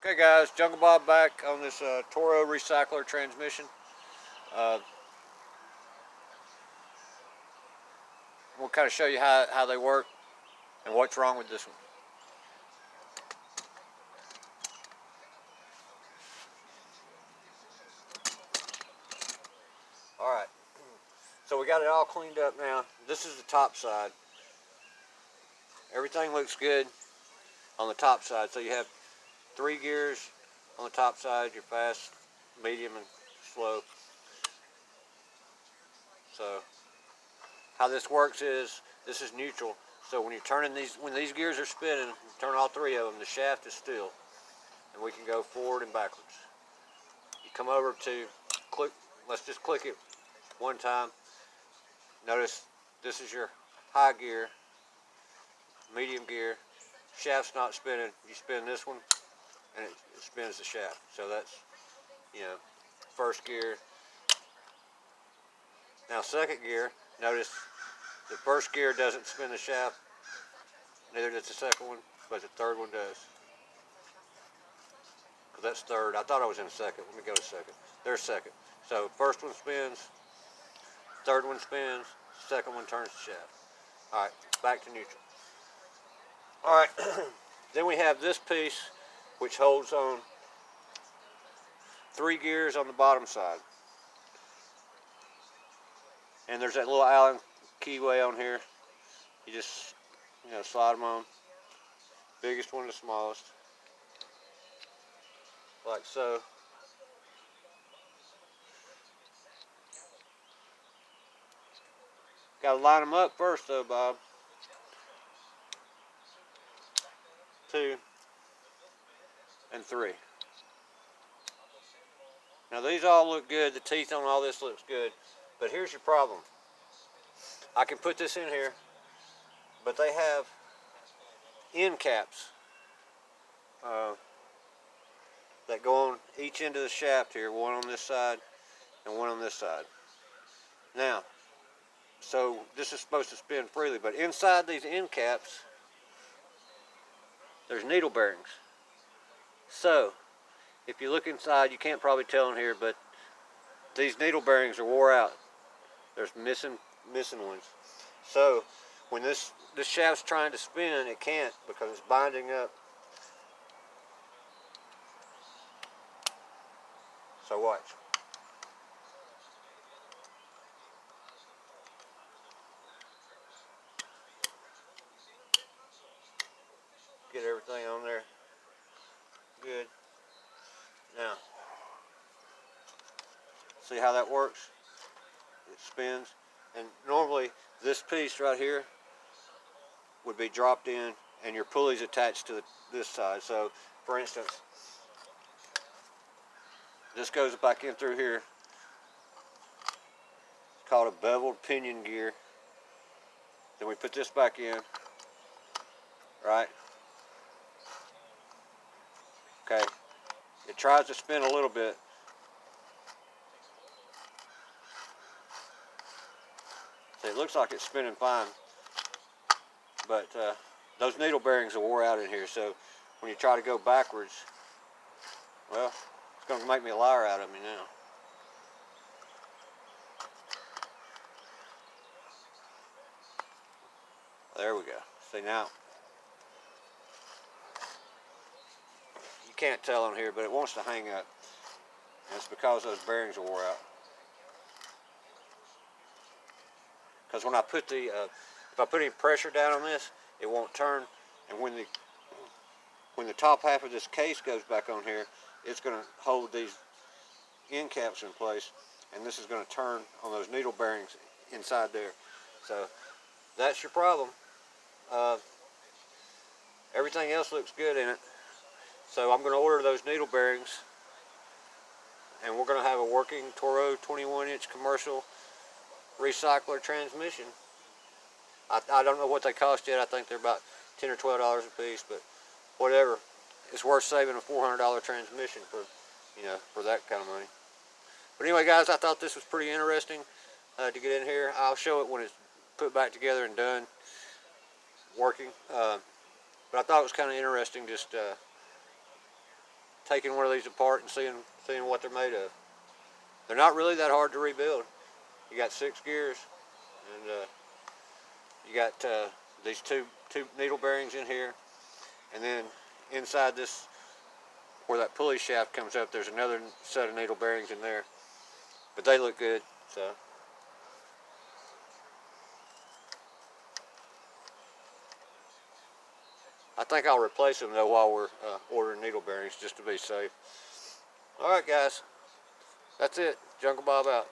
Okay guys, Jungle Bob back on this Toro recycler transmission. Uh, we'll kind of show you how they work and what's wrong with this one. Alright, so we got it all cleaned up now. This is the top side. Everything looks good on the top side. So you have 3 gears on the top side, your fast, medium, and slow. So how this works is, this is neutral. So when you're turning when these gears are spinning, you turn all 3 of them, the shaft is still. And we can go forward and backwards. You come over to click, let's just click it one time. Notice this is your high gear, medium gear, shaft's not spinning. You spin this one and it spins the shaft. So that's, first gear. Now second gear, notice the first gear doesn't spin the shaft, neither does the second one, but the third one does. Because that's third. I thought I was in second. Let me go to second. There's second. So first one spins, third one spins, second one turns the shaft. Alright, back to neutral. Alright, then we have this piece which holds on 3 gears on the bottom side. And there's that little Allen keyway on here. You just, slide them on. Biggest one to smallest. Like so. Gotta line them up first though, Bob. 2 and 3. Now these all look good. The teeth on all this looks good. But here's your problem. I can put this in here, but they have end caps that go on each end of the shaft here. One on this side and one on this side. Now, so this is supposed to spin freely, but inside these end caps, there's needle bearings. So, if you look inside, you can't probably tell in here, but these needle bearings are wore out. There's missing ones. So, when this shaft's trying to spin, it can't because it's binding up. So watch. Get everything on there. Good. Now, see how that works? It spins. And normally, this piece right here would be dropped in and your pulley's attached to this side. So, for instance, this goes back in through here. It's called a beveled pinion gear. Then we put this back in, right? Okay, it tries to spin a little bit. See, it looks like it's spinning fine, but those needle bearings are wore out in here, so when you try to go backwards, well, it's going to make me a liar out of me now. There we go. See now, you can't tell on here, but it wants to hang up. And it's because those bearings are wore out. Because when I put if I put any pressure down on this, it won't turn. And when the top half of this case goes back on here, it's going to hold these end caps in place, and this is going to turn on those needle bearings inside there. So that's your problem. Everything else looks good in it. So I'm going to order those needle bearings, and we're going to have a working Toro 21-inch commercial recycler transmission. I don't know what they cost yet. I think they're about $10 or $12 a piece, but whatever. It's worth saving a $400 transmission for that kind of money. But anyway, guys, I thought this was pretty interesting to get in here. I'll show it when it's put back together and done working. But I thought it was kind of interesting just taking one of these apart and seeing what they're made of. They're not really that hard to rebuild. You got 6 gears, and you got these two needle bearings in here, and then inside this, where that pulley shaft comes up, there's another set of needle bearings in there. But they look good, so. I think I'll replace them though while we're ordering needle bearings, just to be safe. All right, guys, that's it. Jungle Bob out.